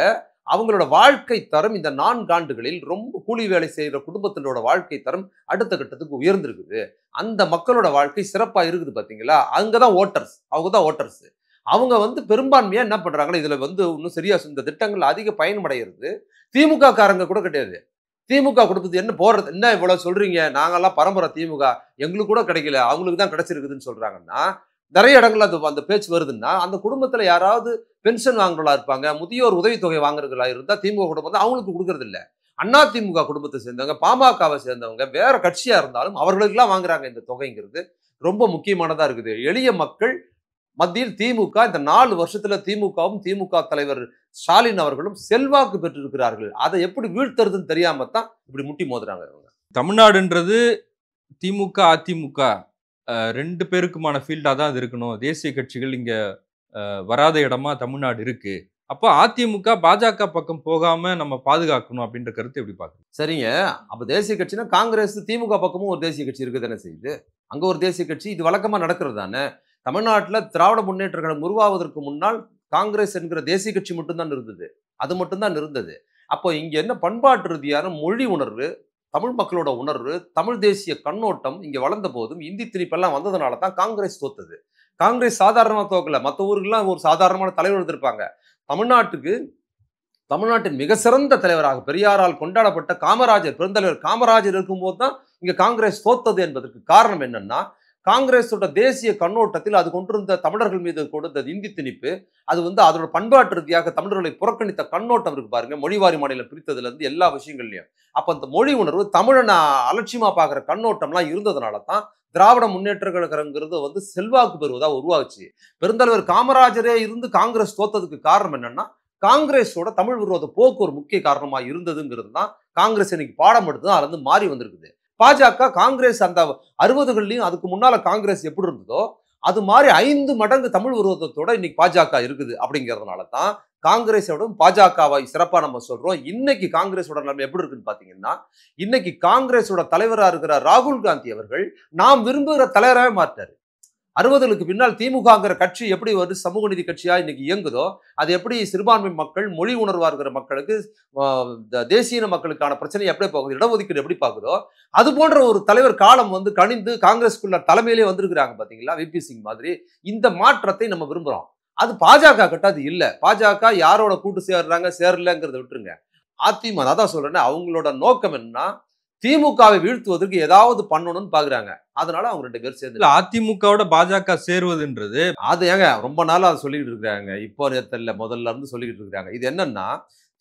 அவங்களோட வாழ்க்கை தரம் இந்த 4 ஆண்டுகளில் ரொம்ப கூலி வேலை செய்யற குடும்பத்தினோட வாழ்க்கை தரம் அடுத்த கட்டத்துக்கு உயர்ந்திருக்குது. அந்த மக்களோட வாழ்க்கை சிறப்பா இருக்குது பாத்தீங்களா. அங்கதான் ஓட்டர்ஸ், அவங்க தான் ஓட்டர்ஸ். அவங்க வந்து பெரும்பான்மையா என்ன பண்றாங்கன்னா இதுல வந்து இன்னும் சரியா இந்த திட்டங்கள் அதிக பயனடைகிறது திமுக காரங்க கூட கிடையாது. திமுக கொடுப்பது என்ன போறது, என்ன இவ்வளவு சொல்றீங்க, நாங்கெல்லாம் பரம்பரை திமுக, எங்களுக்கு கூட கிடைக்கல, அவங்களுக்கு தான் கிடைச்சிருக்குதுன்னு சொல்றாங்கன்னா நிறைய இடங்கள்ல அந்த பேச்சு வருதுன்னா அந்த குடும்பத்துல யாராவது பென்ஷன் வாங்குறவங்களா இருப்பாங்க, முதியோர் உதவித்தொகை வாங்குறவங்களா இருந்தா திமுக குடும்பம் அவங்களுக்கு கொடுக்கறது இல்லை. அண்ணா திமுக குடும்பத்தை சேர்ந்தவங்க, பாமகவை சேர்ந்தவங்க, வேற கட்சியா இருந்தாலும் அவர்களுக்கெல்லாம் வாங்குறாங்க இந்த தொகைங்கிறது ரொம்ப முக்கியமானதா இருக்குது. எளிய மக்கள் மத்தியில் திமுக இந்த 4 வருஷத்துல திமுகவும் திமுக தலைவர் ஸ்டாலின் அவர்களும் செல்வாக்கு பெற்றிருக்கிறார்கள். அதை எப்படி வீழ்த்துறதுன்னு தெரியாம தான் இப்படி முட்டி மோதுறாங்க. தமிழ்நாடுன்றது திமுக அதிமுக 2 பேருக்குமான ஃபீல்டா தான் அது இருக்கணும். தேசிய கட்சிகள் இங்க வராத இடமா தமிழ்நாடு இருக்கு. அப்ப அதிமுக, பாஜக பக்கம் போகாம நம்ம பாதுகாக்கணும் அப்படின்ற கருத்து எப்படி பார்க்குறீங்க? சரிங்க. அப்ப தேசிய கட்சினா காங்கிரஸ், திமுக பக்கமும் ஒரு தேசிய கட்சி இருக்க தானே செய்யுது. அங்க ஒரு தேசிய கட்சி இது வழக்கமா நடக்கிறது தானே. தமிழ்நாட்டுல திராவிட முன்னேற்ற கழகம் உருவாவதற்கு முன்னால் காங்கிரஸ் என்கிற தேசிய கட்சி மட்டும் தான் இருந்தது. அது மட்டும் தான் இருந்தது. அப்போ இங்க என்ன பண்பாட்டு ரீதியான மொழி உணர்வு, தமிழ் மக்களோட உணர்வு, தமிழ் தேசிய கண்ணோட்டம் இங்க வளர்ந்த போதும் இந்தி திணிப்பெல்லாம் வந்ததுனால தான் காங்கிரஸ் தோத்தது. காங்கிரஸ் சாதாரணமா தோக்கல. மத்த ஊருக்குலாம் ஒரு சாதாரணமான தலைவர் இருந்திருப்பாங்க. தமிழ்நாட்டுக்கு தமிழ்நாட்டின் மிக சிறந்த தலைவராக பெரியாரால் கொண்டாடப்பட்ட காமராஜர், பெருந்தலைவர் காமராஜர் இருக்கும்போது தான் இங்க காங்கிரஸ் தோத்தது என்பதற்கு காரணம் என்னன்னா, காங்கிரஸோட தேசிய கண்ணோட்டத்தில் அது கொண்டிருந்த தமிழர்கள் மீது கொடுத்த இந்தி திணிப்பு, அது அதோட பண்பாட்டு ரீதியாக தமிழர்களை புறக்கணித்த கண்ணோட்டம் இருக்கு பாருங்க. மொழிவாரி மாநிலம் பிரித்ததுல இருந்து எல்லா விஷயங்கள்லயும். அப்ப அந்த மொழி உணர்வு தமிழனை அலட்சியமா பார்க்குற கண்ணோட்டம்லாம் இருந்ததுனால தான் திராவிட முன்னேற்ற கழகங்கிறது செல்வாக்கு பெறுவதா உருவாச்சு. பெருந்தலைவர் காமராஜரே இருந்து காங்கிரஸ் தோத்ததுக்கு காரணம் என்னன்னா, காங்கிரஸோட தமிழ் விரோத போக்கு ஒரு முக்கிய காரணமா இருந்ததுங்கிறது தான் காங்கிரஸ் இன்னைக்கு பாடம் எடுத்து அதுல இருந்து மாறி வந்திருக்குது. பாஜக காங்கிரஸ் அந்த 60கள்லயும் அதுக்கு முன்னால காங்கிரஸ் எப்படி இருந்ததோ அது மாதிரி 5 மடங்கு தமிழ் விரோதத்தோட இன்னைக்கு பாஜக இருக்குது. அப்படிங்கிறதுனால தான் காங்கிரஸோட பாஜகவை சிறப்பா நம்ம சொல்றோம். இன்னைக்கு காங்கிரஸோட நிலைமை எப்படி இருக்குன்னு பாத்தீங்கன்னா, இன்னைக்கு காங்கிரஸோட தலைவரா இருக்கிற ராகுல் காந்தி அவர்கள் நாம் விரும்புகிற தலைவராகவே மாட்டாரு. 60களுக்கு பின்னால் திமுகங்கிற கட்சி எப்படி சமூக நீதி கட்சியா இன்னைக்கு இயங்குதோ, அது எப்படி சிறுபான்மை மக்கள், மொழி உணர்வா இருக்கிற மக்களுக்கு, தேசிய மக்களுக்கான பிரச்சனை எப்படி போகுது, இடஒதுக்கீடு எப்படி பாக்குதோ, அது போன்ற ஒரு தலைவர் காலம் கணிந்து காங்கிரஸ்குள்ள தலைமையிலே வந்திருக்கிறாங்க பாத்தீங்களா, விபி சிங் மாதிரி. இந்த மாற்றத்தை நம்ம விரும்புறோம். அது பாஜக கிட்ட அது இல்ல. பாஜக யாரோட கூட்டு சேர்றாங்க சேரலங்கிறத விட்டுருங்க. அதிமுக அதான் சொல்றேன், அவங்களோட நோக்கம் என்னன்னா திமுகவை வீழ்த்துவதற்கு ஏதாவது பண்ணணும்னு பாக்குறாங்க. அதனால அவங்க 2 பேரும் சேர்ந்து அதிமுகவோட பாஜக சேருவதுன்றது அது ஏங்க ரொம்ப நாளா அதை சொல்லிக்கிட்டு இருக்காங்க. இப்போ நேரத்தில் முதல்ல இருந்து சொல்லிக்கிட்டு இருக்காங்க. இது என்னன்னா,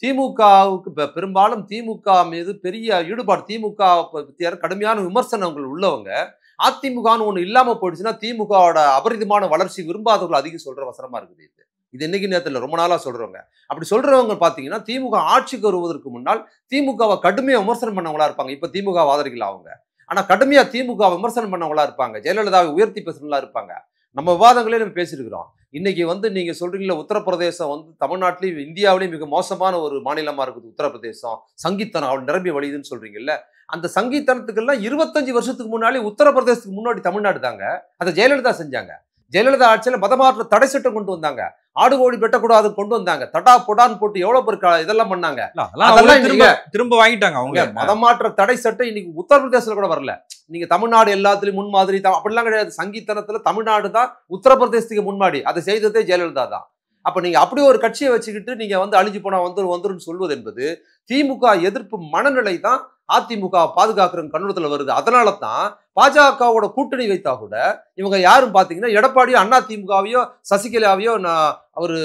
திமுகவுக்கு பெரும்பாலும் திமுக மீது பெரிய ஈடுபாடு, திமுக பற்றிய கடுமையான விமர்சனங்கள் உள்ளவங்க, அதிமுகன்னு ஒண்ணு இல்லாம போயிடுச்சுன்னா திமுகவோட அபரிதமான வளர்ச்சி விரும்பாதவர்கள் அதிகம் சொல்ற வசனமா இருக்குது. இது இன்னைக்கு நேரத்தில் ரொம்ப நாளா சொல்றவங்க. அப்படி சொல்றவங்க பாத்தீங்கன்னா திமுக ஆட்சிக்கு வருவதற்கு முன்னால் திமுகவை கடுமையா விமர்சனம் பண்ணவங்களா இருப்பாங்க. இப்ப திமுக ஆதரிக்கல அவங்க. ஆனா கடுமையா திமுக விமர்சனம் பண்ணவங்களா இருப்பாங்க. ஜெயலலிதாவை உயர்த்தி பேசுறவங்களா இருப்பாங்க. நம்ம விவாதங்களே நம்ம பேசியிருக்கிறோம். இன்னைக்கு நீங்க சொல்றீங்களா உத்தரப்பிரதேசம் தமிழ்நாட்டிலேயும் இந்தியாவிலேயும் மிக மோசமான ஒரு மாநிலமா இருக்குது உத்தரப்பிரதேசம். சங்கீத்தனம் அவள் நிரம்பி வழியுதுன்னு சொல்றீங்கல்ல. அந்த சங்கீத்தனத்துக்கெல்லாம் 25 வருஷத்துக்கு முன்னாடி உத்தரப்பிரதேசத்துக்கு முன்னாடி தமிழ்நாடு தாங்க. அதை ஜெயலலிதா செஞ்சாங்க. ஜெயலலிதா ஆட்சியில மதமாற்ற தடை சட்டம் கொண்டு வந்தாங்க. ஆடு கோழி வெட்டக்கூடாது கொண்டு வந்தாங்க. தடா பொடான்னு போட்டு எவ்வளவு பேர் இதெல்லாம் பண்ணாங்க. அதெல்லாம் திரும்ப வாங்கிட்டாங்க அவங்க. மதமாற்ற தடை சட்டம் இன்னைக்கு உத்தரப்பிரதேசத்துல கூட வரல. நீங்க தமிழ்நாடு எல்லாத்துலயும் முன்மாதிரி அப்படிலாம் கிடையாது. சங்கீத்தனத்துல தமிழ்நாடு தான் உத்தரப்பிரதேசத்துக்கு முன்னாடி. அதை செய்ததே ஜெயலலிதா தான். அப்ப நீங்க அப்படி ஒரு கட்சியை வச்சுக்கிட்டு நீங்க அழிஞ்சு போனா வந்துரும் சொல்வது என்பது திமுக எதிர்ப்பு மனநிலை தான் அதிமுக பாதுகாக்கிற கண்ணோட்டத்துல வருது. அதனால தான் பாஜகவோட கூட்டணி வைத்தா கூட இவங்க யாரும் பாத்தீங்கன்னா எடப்பாடியோ அண்ணா திமுகவையோ சசிகலாவையோ அவரு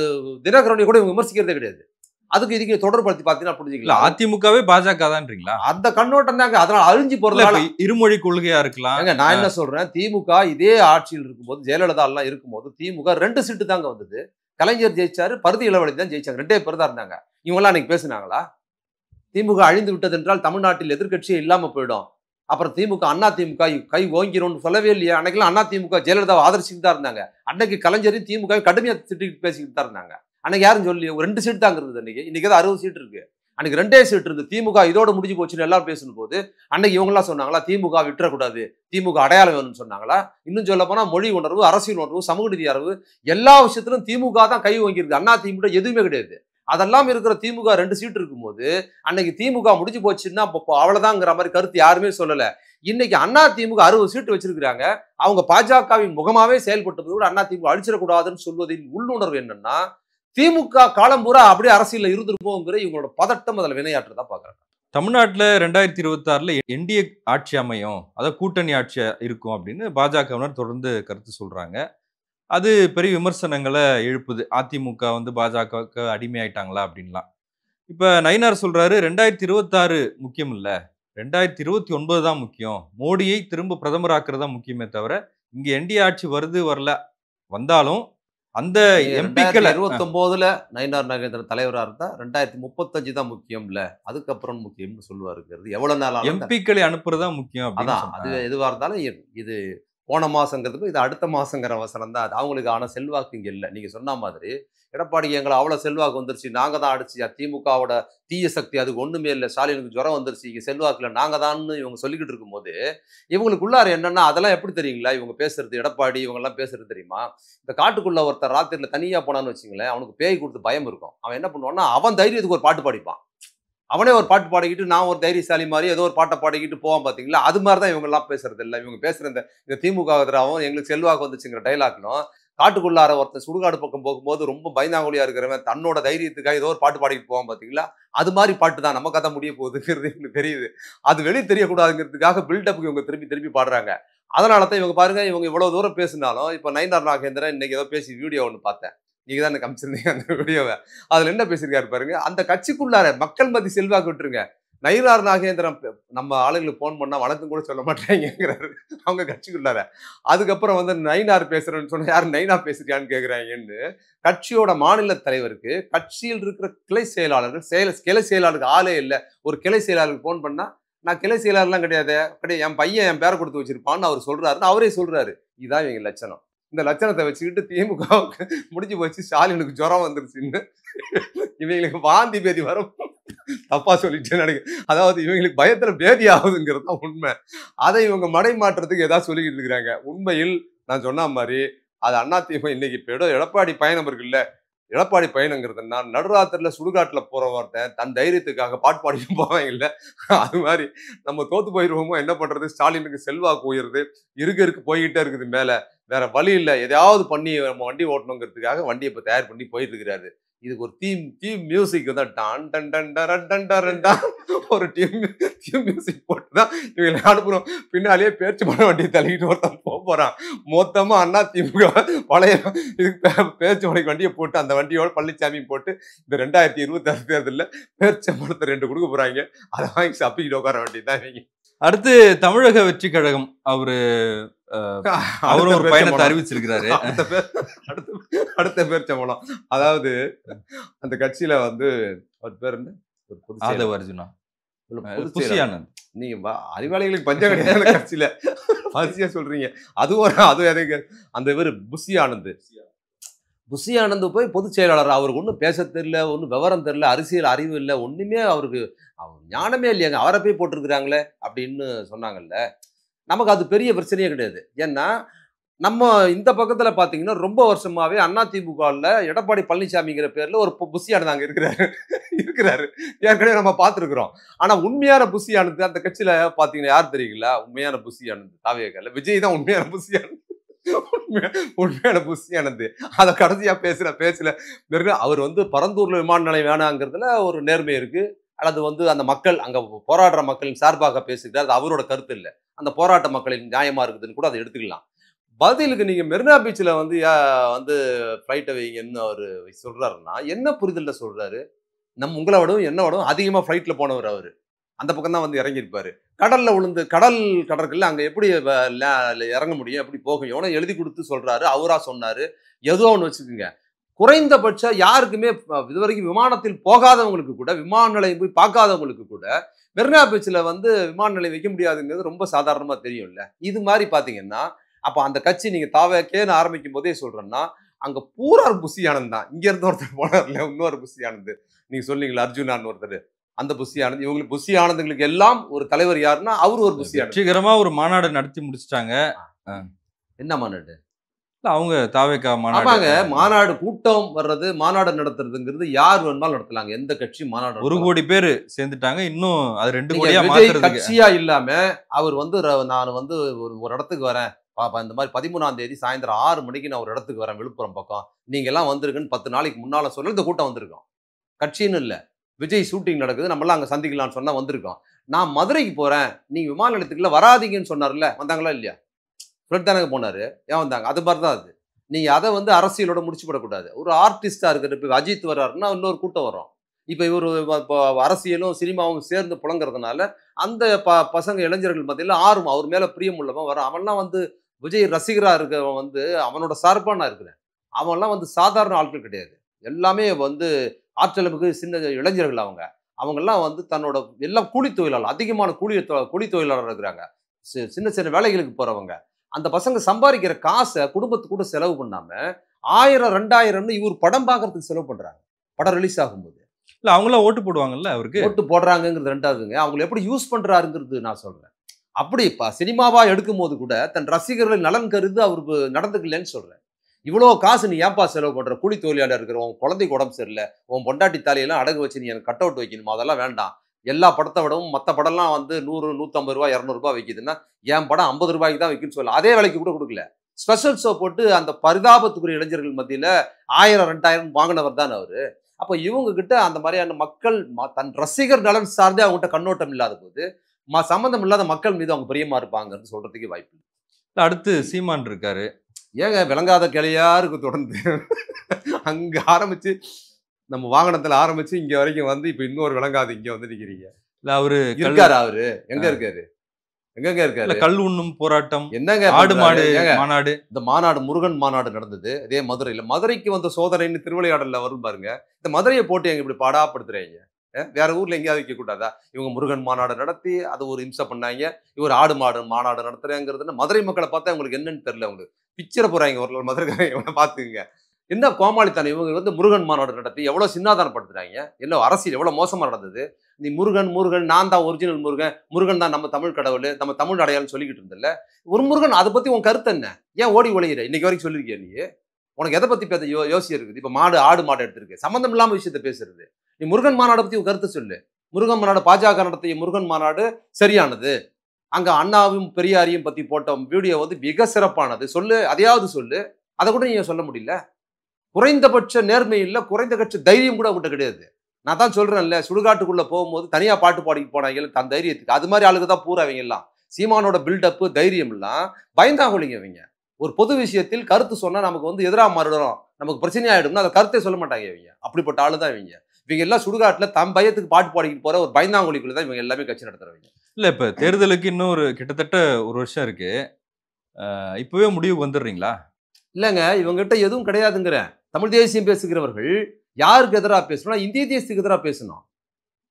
தினகரனையோ கூட இவங்க விமர்சிக்கிறதே கிடையாது. அதுக்கு இதுக்கு தொடர்படுத்தி பாத்தீங்கன்னா புரிஞ்சுக்கலாம். அதிமுகவே பாஜக தான்றீங்களா? அந்த கண்ணோட்டம் தாங்க. அதனால அழிஞ்சு போறதுனால இருமொழி கொள்கையா இருக்கலாம். நான் என்ன சொல்றேன், திமுக இதே ஆட்சியில் இருக்கும்போது ஜெயலலிதா எல்லாம் இருக்கும்போது திமுக 2 சீட்டு தாங்க வந்தது. கலைஞர் ஜெயிச்சாரு, பருதி இளவழி தான் ஜெயிச்சாங்க. 2 பேர் தான் இருந்தாங்க. இவங்க எல்லாம் அன்னைக்கு பேசினாங்களா? திமுக அழிந்து விட்டது என்றால் தமிழ்நாட்டில் எதிர்கட்சியே இல்லாம போயிடும். அப்புறம் திமுக அண்ணா திமுக கை ஓங்கிரும்னு சொல்லவே இல்லையா? அன்னைக்கெல்லாம் அண்ணா திமுக ஜெயலலிதாவை ஆதரிச்சுட்டு தான் இருந்தாங்க. அன்னைக்கு கலைஞரையும் திமுக கடுமையா திட்டிட்டு பேசிக்கிட்டு தான் இருந்தாங்க. அன்னைக்கு யாரும் சொல்லி 2 சீட்டு தாங்க இருந்தது. இன்னைக்கு 60 சீட்டு இருக்கு. அன்னைக்கு 2 சீட்டு இருந்து திமுக இதோட முடிஞ்சு போச்சுன்னு எல்லாரும் பேசும் போது அன்னைக்கு இவங்க எல்லாம் சொன்னாங்களா திமுக விட்டுறக்கூடாது, திமுக அடையாளம் வேணும்னு சொன்னாங்களா? இன்னும் சொல்ல போனா மொழி உணர்வு, அரசியல் உணர்வு, சமூக நீதி அறிவு எல்லா விஷயத்திலும் திமுக தான் கை வாங்கியிருக்கு. அண்ணா திமுக எதுவுமே கிடையாது. அதெல்லாம் இருக்கிற திமுக 2 சீட்டு இருக்கும்போது அன்னைக்கு திமுக முடிஞ்சு போச்சுன்னா அவ்வளவுதாங்கிற மாதிரி கருத்து யாருமே சொல்லல. இன்னைக்கு அண்ணா திமுக 60 சீட்டு வச்சிருக்கிறாங்க. அவங்க பாஜகவின் முகமாவே செயல்பட்டது கூட அண்ணா திமுக அழிச்சிடக்கூடாதுன்னு சொல்வதின் உள்ளுணர்வு என்னன்னா, திமுக காலம் பூரா அப்படியே அரசியல்ல இருந்திருப்போங்கிற இவங்களோட பதட்டம் அதுல வினையாற்றுதான் பாக்குறாங்க. தமிழ்நாட்டில் 2026 என்டிஏ ஆட்சி அமையும், அதாவது கூட்டணி ஆட்சி இருக்கும் அப்படின்னு பாஜகவினர் தொடர்ந்து கருத்து சொல்றாங்க. அது பெரிய விமர்சனங்களை எழுப்புது. அதிமுக பாஜகவுக்கு அடிமையாயிட்டாங்களா அப்படின்லாம். இப்ப நயினார் சொல்றாரு 2026 முக்கியம் இல்ல, 2029 தான் முக்கியம். மோடியை திரும்ப பிரதமராக்குறது தான் முக்கியமே தவிர இங்க என்டிஏ ஆட்சி வருது வரல, வந்தாலும் அந்த எம்பிக்களை 2029 நயினார் நாகேந்திரன் தலைவரா இருந்தா 2035 தான் முக்கியம் இல்ல, அதுக்கப்புறம் முக்கியம்னு சொல்லுவாரு. எவ்வளவு நாள் எம்பிக்களை அனுப்புறதா முக்கியம். அதான் அது எதுவா இருந்தாலும் இது போன மாசங்கிறதுக்கு இது அடுத்த மாசங்கிற வசனம் தான் அது. அவங்களுக்கு ஆன செல்வாக்கு இங்க இல்ல. நீங்க சொன்ன மாதிரி எடப்பாடி எங்களை அவ்வளவு செல்வாக்கு வந்துருச்சு, நாங்க தான் அடிச்சு திமுகவோட தீய சக்தி, அதுக்கு ஒண்ணுமே இல்ல, ஸ்டாலினுக்கு ஜுரம் வந்துருச்சு, இங்க செல்வாக்குல நாங்க தான்னு இவங்க சொல்லிக்கிட்டு இருக்கும்போது இவங்களுக்குள்ளார என்னன்னா அதெல்லாம் எப்படி தெரியுங்களா? இவங்க பேசுறது, எடப்பாடி இவங்க எல்லாம் பேசுறது தெரியுமா? இந்த காட்டுக்குள்ள ஒருத்தர் ராத்திரில தனியா போனான்னு வச்சுங்களேன், அவனுக்கு பேய் கொடுத்து பயம் இருக்கும். அவன் என்ன பண்ணுவான்னா அவன் தைரியத்துக்கு ஒரு பாட்டு பாடிப்பான். அவனே ஒரு பாட்டு பாடிக்கிட்டு நான் ஒரு தைரியசாலி மாதிரி ஏதோ ஒரு பாட்டை பாடிக்கிட்டு போவான் பாத்தீங்களா? அது மாதிரி தான் இவங்க எல்லாம் பேசுறது இல்ல. இவங்க பேசுற இந்த திமுக எதிராகவும் எங்களுக்கு செல்வாக்கு வந்துச்சுங்கிற டைலாக்லும், காட்டுக்குள்ளார ஒருத்தன் சுடுகாடு பக்கம் போகும்போது ரொம்ப பயந்தாங்குழியா இருக்கிறவன் தன்னோட தைரியத்துக்காக ஏதோ ஒரு பாட்டு பாடிக்கிட்டு போவான் பாத்தீங்களா? அது மாதிரி பாட்டு தான் நம்ம கதை முடிய போகுதுங்கிறது எங்களுக்கு தெரியுது. அது வெளியே தெரியக்கூடாதுங்கிறதுக்காக பில்டப்புக்கு இவங்க திருப்பி திருப்பி பாடுறாங்க. அதனால தான் இவங்க பாருங்க, இவங்க இவ்வளவு தூரம் பேசினாலும் இப்ப நயினார் நாகேந்திரன் இன்னைக்கு ஏதோ பேசி வீடியோ ஒன்று பார்த்தேன். நீங்க தான் எனக்கு அனுப்பிச்சிருந்தீங்க அந்த வீடியோவை. அதுல என்ன பேசியிருக்காரு பாருங்க. அந்த கட்சிக்குள்ளார மக்கள் மத்தி செல்வாக்கு விட்டுருங்க, நயினார் நாகேந்திரன் நம்ம ஆளுங்களுக்கு போன் பண்ணா வணக்கம் கூட சொல்ல மாட்டாங்கிறாரு அவங்க கட்சிக்குள்ளார. அதுக்கப்புறம் வந்து நயினார் பேசுறேன்னு சொன்னா யாரு நயினார் பேசுறியான்னு கேக்குறாங்கன்னு கட்சியோட மாநில தலைவருக்கு கட்சியில் இருக்கிற கிளை செயலாளர்கள் கிளை செயலாளருக்கு ஆளே இல்லை. ஒரு கிளை செயலாளருக்கு போன் பண்ணா நான் கிளை செயலாளர்லாம் கிடையாது, என் பையன் என் பேரை கொடுத்து வச்சிருப்பான்னு அவர் சொல்றாருன்னு அவரே சொல்றாரு. இதுதான் இவங்க லட்சணம். இந்த லட்சணத்தை வச்சுக்கிட்டு திமுகவுக்கு முடிஞ்சு போச்சு, ஸ்டாலினுக்கு ஜுரம் வந்துருச்சுன்னு இவங்களுக்கு வாந்தி பேதி வரும். தப்பா சொல்லிட்டேன்னு நினைக்கிறேன். அதாவது இவங்களுக்கு பயத்துல பேதி ஆகுதுங்கிறது தான் உண்மை. அதை இவங்க மடை மாற்றத்துக்கு ஏதாவது சொல்லிக்கிட்டு இருக்கிறாங்க. உண்மையில் நான் சொன்ன மாதிரி அது அதிமுக இன்னைக்கு இப்ப எடப்பாடி பயணம் இருக்குல்ல, எடப்பாடி பயணங்கிறதுனா நடுராத்திரில சுடுகாட்டுல போற ஒருத்தன் தன் தைரியத்துக்காக பாட்டு பாடிட்டு போவாங்க இல்ல, அது மாதிரி நம்ம தோத்து போயிருவோமோ என்ன பண்றது, ஸ்டாலினுக்கு செல்வாக்கு உயருது, இருக்கு போய்கிட்டே இருக்குது மேல, வேற வழி இல்லை, எதையாவது பண்ணி நம்ம வண்டி ஓட்டணுங்கிறதுக்காக வண்டியை இப்போ தயார் பண்ணி போயிட்டு இருக்கிறாரு. இதுக்கு ஒரு தீம் மியூசிக் தான் டான் டன் டன் டரன் டன் டரன் டான் ஒரு தீம் மியூசிக் போட்டு தான் இவங்களை அனுப்புறோம். பின்னாலேயே பேச்சு மன வண்டி தள்ளிக்கிட்டு ஒருத்தன் போறான். மொத்தமா அதிமுக பழைய பேச்சு மலைக்கு வண்டியை போட்டு அந்த வண்டியோட பழனிசாமி போட்டு இந்த 2026 தேர்தலில் பேச்சம்பளத்தை 2 கொடுக்க போறாங்க. அதை வாங்கி சப்பிக்கிட்டு உட்கார வேண்டியதுதான் இவங்க. அடுத்து தமிழக வெற்றி கழகம் அவரு அவரும் ஒரு பயணத்தை அறிவிச்சிருக்கிறாரு. அடுத்த பேர் சம்பளம். அதாவது அந்த கட்சியில வந்து அவர் பேர் என்ன, ஆதவ அர்ஜுனா, புசியானந்த். நீங்க அறிவாளிகளுக்கு பஞ்சம் கிடையாது கட்சியில, வரிசையா சொல்றீங்க. அது அந்த பேரு புசி ஆனந்த் போய் பொதுச் செயலாளர். அவருக்கு ஒன்றும் பேச தெரியல, ஒன்றும் விவரம் தெரியல, அரசியல் அறிவு இல்லை, ஒண்ணுமே அவருக்கு ஞானமே இல்லையாங்க, அவரை போய் போட்டிருக்கிறாங்களே அப்படின்னு சொன்னாங்கல்ல. நமக்கு அது பெரிய பிரச்சனையே கிடையாது. ஏன்னா நம்ம இந்த பக்கத்துல பாத்தீங்கன்னா ரொம்ப வருஷமாவே அதிமுகவில் எடப்பாடி பழனிசாமிங்கிற பேர்ல ஒரு புசியானது அங்க இருக்கிறாரு. ஏற்கனவே நம்ம பார்த்துருக்கிறோம். ஆனா உண்மையான புசியானது அந்த கட்சியில பாத்தீங்கன்னா யார் தெரியுங்களா? உண்மையான புசியானது தாவேகல்ல விஜய் தான் உண்மையான புசியானது. உண்மையான புசியானது அதை கடைசியா பேசல அவர் வந்து பரந்தூர்ல விமான நிலையம் வேணாங்கிறதுல ஒரு நேர்மை இருக்கு. அல்லது வந்து அந்த மக்கள் அங்க போராடுற மக்களின் சார்பாக பேசுகிறார், அது அவரோட கருத்து இல்லை, அந்த போராட்ட மக்களின் நியாயமா இருக்குதுன்னு கூட அதை எடுத்துக்கலாம். பதிலுக்கு நீங்க மெரினா பீச்சில் வந்து ஃப்ளைட்டை வைங்கன்னு அவர் சொல்றாருன்னா என்ன புரிதல்ல சொல்றாரு? உங்களை விடவும் என்ன விடவும் அதிகமா ஃப்ளைட்ல போனவர் அவரு. அந்த பக்கம் தான் வந்து இறங்கியிருப்பாரு. கடல்ல விழுந்து கடற்கல்ல அங்க எப்படி இறங்க முடியும், எப்படி போகும், எவனோ எழுதி கொடுத்து சொல்றாரு, அவரா சொன்னாரு, ஏதோ ஒன்று வச்சுக்கோங்க. குறைந்தபட்சம் யாருக்குமே இதுவரைக்கும் விமானத்தில் போகாதவங்களுக்கு கூட, விமான நிலையம் போய் பார்க்காதவங்களுக்கு கூட மெரினா பீச்சில் வந்து விமான நிலையம் வைக்க முடியாதுங்கிறது ரொம்ப சாதாரணமா தெரியும்ல. இது மாதிரி பாத்தீங்கன்னா அப்ப அந்த கட்சி நீங்க தாவேக்கேன்னு ஆரம்பிக்கும் போதே சொல்றேன்னா அங்க பூரா புசி ஆனந்த் தான். இங்க இருந்து ஒருத்தர் போனார்ல, இன்னொரு புசி ஆனந்த், நீங்க சொன்னீங்களா அர்ஜுனான்னு ஒருத்தர், அந்த புசி ஆனந்த். இவங்களுக்கு புசி ஆனந்துங்களுக்கு எல்லாம் ஒரு தலைவர் யாருன்னா அவரு ஒரு புசி ஆனந்த். வெற்றிகரமா ஒரு மாநாடு நடத்தி முடிச்சிட்டாங்க. என்ன மாநாடு? அவங்க தாவேக்கா மாநாடு. மாநாடு கூட்டம் வர்றது, மாநாடு நடத்துறதுங்கிறது யார் வேணுமாலும் நடத்தலாங்க. எந்த கட்சி மாநாடு 1 கோடி பேர் சேர்ந்துட்டாங்க. இன்னும் அது 2 கோடியா மாத்துறது கட்சியா இல்லாம அவர் வந்து நான் வந்து ஒரு இடத்துக்கு வரேன் பாப்பா, இந்த மாதிரி 13ஆம் தேதி சாயந்தரம் 6 மணிக்கு நான் ஒரு இடத்துக்கு வரேன் விழுப்புரம் பக்கம், நீங்க எல்லாம் வந்திருக்குன்னு 10 நாளைக்கு முன்னால சொல்ல இந்த கூட்டம் வந்திருக்கோம். கட்சின்னு இல்லை, விஜய் ஷூட்டிங் நடக்குது, நம்மளாம் அங்கே சந்திக்கலாம்னு சொன்னா வந்திருக்கோம். நான் மதுரைக்கு போறேன், நீங்க விமான நிலையத்துக்குள்ள வராதீங்கன்னு சொன்னார்ல, வந்தாங்களா இல்லையா? ஃப்ரெண்ட் தானே போனாரு, ஏன் வந்தாங்க? அது மாதிரி தான் அது. நீங்க அதை வந்து அரசியலோட முடிச்சு போடக்கூடாது. ஒரு ஆர்டிஸ்டா இருக்கிற இப்போ அஜித் வர்றாருன்னா இன்னொரு கூட்டம் வரும். இப்போ இவர் அரசியலும் சினிமாவும் சேர்ந்து புலங்கிறதுனால அந்த பசங்க இளைஞர்கள் மத்தியில் ஆர்வம், அவர் மேல பிரியம் உள்ளவன் வரும். அவன்லாம் வந்து விஜய் ரசிகரா இருக்கவன் வந்து அவனோட சார்பா நான் இருக்கிறேன். அவன்லாம் வந்து சாதாரண ஆட்கள் கிடையாது. எல்லாமே வந்து ஆற்றலுக்கு சின்ன இளைஞர்கள். அவங்கெல்லாம் வந்து தன்னோட எல்லாம் கூலி தொழிலாளர், அதிகமான கூலி தொழிலாளர் இருக்கிறாங்க. சின்ன சின்ன வேலைகளுக்கு போறவங்க. அந்த பசங்க சம்பாதிக்கிற காசை குடும்பத்துக்கு கூட செலவு பண்ணாம 1000 2000 இவர் படம் பார்க்கறதுக்கு செலவு பண்றாங்க. படம் ரிலீஸ் ஆகும்போது இல்ல அவங்களாம் ஓட்டு போடுவாங்கல்ல அவருக்கு. ஓட்டு போடுறாங்கிறது ரெண்டாவதுங்க. அவங்களை எப்படி யூஸ் பண்றாருங்கிறது நான் சொல்றேன். அப்படி சினிமாவா எடுக்கும் போது கூட தன் ரசிகர்கள் நலன் கருது அவருக்கு நடந்துக்கலன்னு சொல்றேன். இவ்வளோ காசு நீ ஏன்பா செலவு பண்ற? கூலி தொழிலாளர் இருக்கிற உன் குழந்தைக்கு உடம்பு சரியில்லை, உன் பொண்டாட்டி தாலியெல்லாம் அடகு வச்சு நீ எனக்கு கட் அவுட் வைக்கணுமா? அதெல்லாம் வேண்டாம். எல்லா படத்தை விடவும் மற்ற படம்லாம் 100 150 ரூபா 200 ரூபாய் வைக்குதுன்னா என் படம் 50 ரூபாய்க்கு தான் வைக்குன்னு சொல்லல. அதே விலைக்கு கூட கொடுக்கல. ஸ்பெஷல் ஷோ போட்டு அந்த பரிதாபத்துக்குரிய இளைஞர்கள் மத்தியில 1000 2000 வாங்கினவர் தான் அவரு. அப்ப இவங்க கிட்ட அந்த மாதிரியான மக்கள் தன் ரசிகர் நலன் சார்ந்தே அவங்ககிட்ட கண்ணோட்டம் இல்லாத போது சம்பந்தம் இல்லாத மக்கள் மீது அவங்க பிரியமா இருப்பாங்கன்னு சொல்றதுக்கு வாய்ப்பு இல்லை. அடுத்து சீமான் இருக்காரு. ஏங்க விளங்காத கிளையா இருக்கு தொடர்ந்து. அங்க ஆரம்பிச்சு நம்ம வாகனத்துல ஆரம்பிச்சு இங்க வரைக்கும் வந்து இப்ப இன்னொரு விளங்காது இங்க வந்து நிக்கிறீங்க. இல்ல அவரு இருக்காரு, அவரு எங்க இருக்காரு? எங்கெங்க இருக்காரு? கல் உண்ணும் போராட்டம், என்னங்க ஆடு மாடு மாநாடு. இந்த மாநாடு முருகன் மாநாடு நடந்தது அதே மதுரையில. மதுரைக்கு வந்த சோதனைன்னு திருவிளையாடல்ல வரும் பாருங்க. இந்த மதுரையை போட்டு எங்க இப்படி பாடாப்படுத்துறீங்க? வேற ஊர்ல எங்கேயாவது வைக்க கூடாதா? இவங்க முருகன் மாநாடு நடத்தி அது ஒரு இம்சை பண்ணாங்க, இவர் ஆடு மாடு மாநாடு நடத்துறேங்கிறது மதுரை மக்களை பார்த்தா உங்களுக்கு என்னன்னு தெரியல. உங்களுக்கு பிச்சரை போறாங்க ஒரு மதுரைக்காரங்க பாத்துக்குங்க. என்ன கோமாளித்தானே இவங்க வந்து முருகன் மாநாடு நடத்தி எவ்வளவு சின்னாதானப்படுத்துறாங்க. என்ன அரசியல் எவ்வளவு மோசமா நடந்தது. நீ முருகன் முருகன் நான் தான் ஒரிஜினல் முருகன், முருகன் தான் நம்ம தமிழ் கடவுள், நம்ம தமிழ் அடையாளம் சொல்லிக்கிட்டு இருந்தல ஒரு முருகன். அதை பத்தி உன் கருத்து என்ன? ஏன் ஓடி ஒளியிற? இன்னைக்கு வரைக்கும் சொல்லிருக்கிய நீ? உனக்கு எதை பத்தி பேச யோசிச்சு இருக்குது? இப்ப ஆடு மாடு எடுத்திருக்கு, சம்பந்தம் இல்லாம விஷயத்த பேசுறது. நீ முருகன் மாநாடு பத்தி உன் கருத்து சொல்லு. முருகன் மாநாடு பாஜக நடத்திய முருகன் மாநாடு சரியானது, அங்க அண்ணாவும் பெரியாரையும் பத்தி போட்ட வீடியோ வந்து மிக சிறப்பானது சொல்லு. அதையாவது சொல்லு. அதை கூட நீங்க சொல்ல முடியல. குறைந்தபட்ச நேர்மை இல்லை, குறைந்தபட்ச தைரியம் கூட அவங்ககிட்ட கிடையாது. நான் தான் சொல்றேன்ல, சுடுகாட்டுக்குள்ள போகும்போது தனியா பாட்டு பாடிட்டு போனாங்க தன் தைரியத்துக்கு. அது மாதிரி ஆளுக்கு தான் பூரா அவங்க எல்லாம். சீமானோட பில்டப் தைரியம் எல்லாம் பயந்தாங்கொழிங்க அவங்க. ஒரு பொது விஷயத்தில் கருத்து சொன்னா நமக்கு வந்து எதிராக மாறிடும், நமக்கு பிரச்சனை ஆயிடும்னா அதை கருத்தை சொல்ல மாட்டாங்க இவங்க. அப்படிப்பட்ட ஆளு தான் இவங்க. இவங்க எல்லாம் சுடுகாட்டுல தம் பயத்துக்கு பாட்டு பாடிக்கிட்டு போற ஒரு பயந்தாங்கொழிக்குள்ள தான் இவங்க எல்லாமே கட்சி நடத்துறவங்க. இல்ல இப்ப தேர்தலுக்கு இன்னும் கிட்டத்தட்ட ஒரு வருஷம் இருக்கு. இப்பவே முடிவுக்கு வந்துடுறீங்களா? இல்லைங்க, இவங்ககிட்ட எதுவும் கிடையாதுங்கிறேன். தமிழ் தேசியம் பேசுகிறவர்கள் யாருக்கு எதிராக பேசணும்? இந்திய தேசத்துக்கு எதிராக பேசணும்.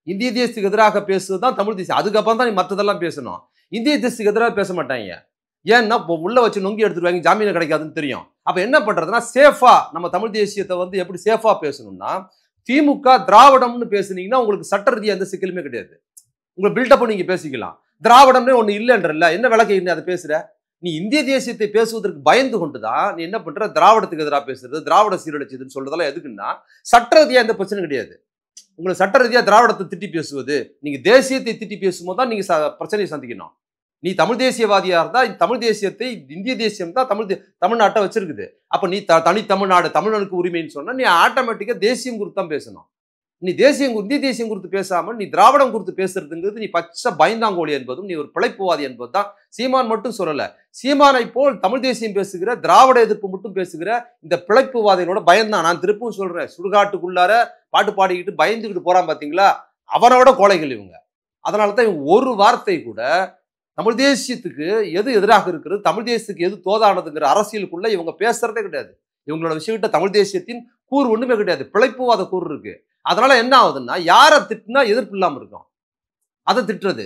இந்திய தேசத்துக்கு எதிராக பேசுவதுதான் தமிழ் தேசியம். அதுக்கப்புறம் தான் நீ மற்றதெல்லாம் பேசணும். இந்திய தேசத்துக்கு எதிராக பேச மாட்டாங்க. ஏன்னா உள்ள வச்சு நொங்கி எடுத்துருவாங்க, ஜாமீன் கிடைக்காதுன்னு தெரியும். அப்ப என்ன பண்றதுன்னா சேஃபா நம்ம தமிழ் தேசியத்தை வந்து எப்படி சேஃபா பேசணும்னா, திமுக திராவிடம்னு பேசுனீங்கன்னா உங்களுக்கு சட்ட ரீதியா எந்த சிக்கலுமே கிடையாது. உங்க பில்டப் நீங்க பேசிக்கலாம். திராவிடம்னே ஒண்ணு இல்லைன்றல்ல, என்ன விளக்க என்ன அதை பேசுற? நீ இந்திய தேசியத்தை பேசுவதற்கு பயந்து கொண்டுதான் நீ என்ன பண்ற? திராவிடத்துக்கு எதிராக பேசுறது, திராவிட சீரழிச்சதுன்னு சொல்றதெல்லாம் எதுக்குன்னா சட்ட ரீதியா எந்த பிரச்சனையும் கிடையாது. உங்களுக்கு சட்ட ரீதியா திராவிடத்தை திட்டி பேசுவது, நீங்க தேசியத்தை திட்டி பேசும்போது தான் நீங்க பிரச்சனையை சந்திக்கணும். நீ தமிழ் தேசியவாதியா இருந்தா தமிழ் தேசியத்தை, இந்திய தேசியம் தான் தமிழ்நாட்டை வச்சிருக்குது. அப்ப நீ தனி தமிழ்நாடு, தமிழனுக்கு உரிமைன்னு சொன்னா நீ ஆட்டோமேட்டிக்கா தேசியம் குறித்து தான் பேசணும். நீ இந்திய தேசியம் குறித்து பேசாமல் நீ திராவிடம் குறித்து பேசுறதுங்கிறது நீ பச்சை பயந்தாங்கோலி என்பதும் நீ ஒரு பிழைப்புவாதி என்பது தான். சீமான் மட்டும் சொல்லல, சீமானை போல் தமிழ் தேசியம் பேசுகிற, திராவிட எதிர்ப்பு மட்டும் பேசுகிற இந்த பிழைப்புவாதிகளோட பயந்தான். நான் திருப்பும் சொல்றேன், சுடுகாட்டுக்குள்ளார பாட்டு பாடிக்கிட்டு பயந்துக்கிட்டு போறான் பாத்தீங்களா, அவனோட கோழைகள் இவங்க. அதனாலதான் இவங்க ஒரு வார்த்தை கூட தமிழ் தேசியத்துக்கு எது எதிராக இருக்கிறது, தமிழ் தேசியத்துக்கு எது தோதானதுங்கிற அரசியலுக்குள்ள இவங்க பேசுறதே கிடையாது. இவங்களோட விஷயத்த தமிழ் தேசியத்தின் கூறு ஒண்ணுமே கிடையாது, பிழைப்புவாத கூறு இருக்கு. அதனால என்ன ஆகுதுன்னா, யாரை திட்டினா எதிர்ப்பு இல்லாம இருக்கும், அதை திட்டுறது.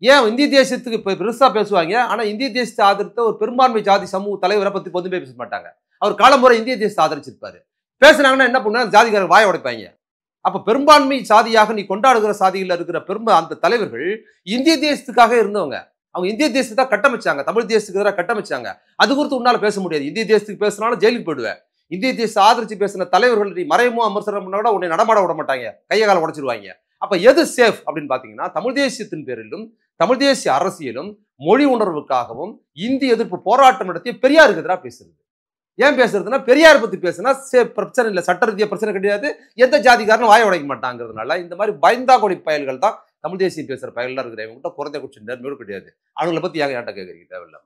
ஏன் இந்திய தேசியத்துக்கு இப்ப பெருசா பேசுவாங்க, ஆனா இந்திய தேசத்தை ஆதரித்த ஒரு பெரும்பான்மை ஜாதி சமூக தலைவரை பத்தி பொதுமே பேச மாட்டாங்க. அவர் காலமுறை இந்திய தேசத்தை ஆதரிச்சிருப்பாரு. பேசுனாங்கன்னா என்ன பண்ணுவாங்க, ஜாதிகாரர் வாய உடைப்பாங்க. அப்ப பெரும்பான்மை சாதியாக நீ கொண்டாடுகிற சாதியில் இருக்கிற அந்த தலைவர்கள் இந்திய தேசத்துக்காக இருந்தவங்க. அவங்க இந்திய தேசத்தை தான் கட்டமைச்சாங்க, தமிழ் தேசத்துக்கு எதிராக கட்டமைச்சாங்க. அது குறித்து உன்னால பேச முடியாது. இந்திய தேசத்துக்கு பேசினாலும் ஜெயிலுக்கு போயிடுவேன். இந்திய தேசத்தை ஆதரிச்சு பேசின தலைவர்கள் நீ மறைமுக விமர்சனம் பண்ண கூட உன்னை நடமாட விட மாட்டாங்க, கையை கால உடைச்சிருவாங்க. அப்ப எது சேஃப் அப்படின்னு பாத்தீங்கன்னா, தமிழ் தேசியத்தின் பேரிலும் தமிழ் தேசிய அரசியலும் மொழி உணர்வுக்காகவும் இந்திய எதிர்ப்பு போராட்டம் நடத்திய பெரியாருக்கு எதிராக பேசுறது. ஏன் பேசுறதுன்னா, பெரியார் பத்தி பேசுனா பிரச்சனை இல்லை, சட்ட ரீதியா பிரச்சனை கிடையாது, எந்த ஜாதிக்காரனும் வாய உடைக்க மாட்டாங்கிறதுனால இந்த மாதிரி பயந்தாங்கொடி பயல்கள் தான் தமிழ் தேசியம் பேசுற பயல்களா இருக்கிற. இவங்ககிட்ட குறைந்த குற்ற நேர்மையோடு கிடையாது. அவங்களை பத்தி ஏன் ஏன்ட்ட கேட்கறீங்க தேவையில்லை.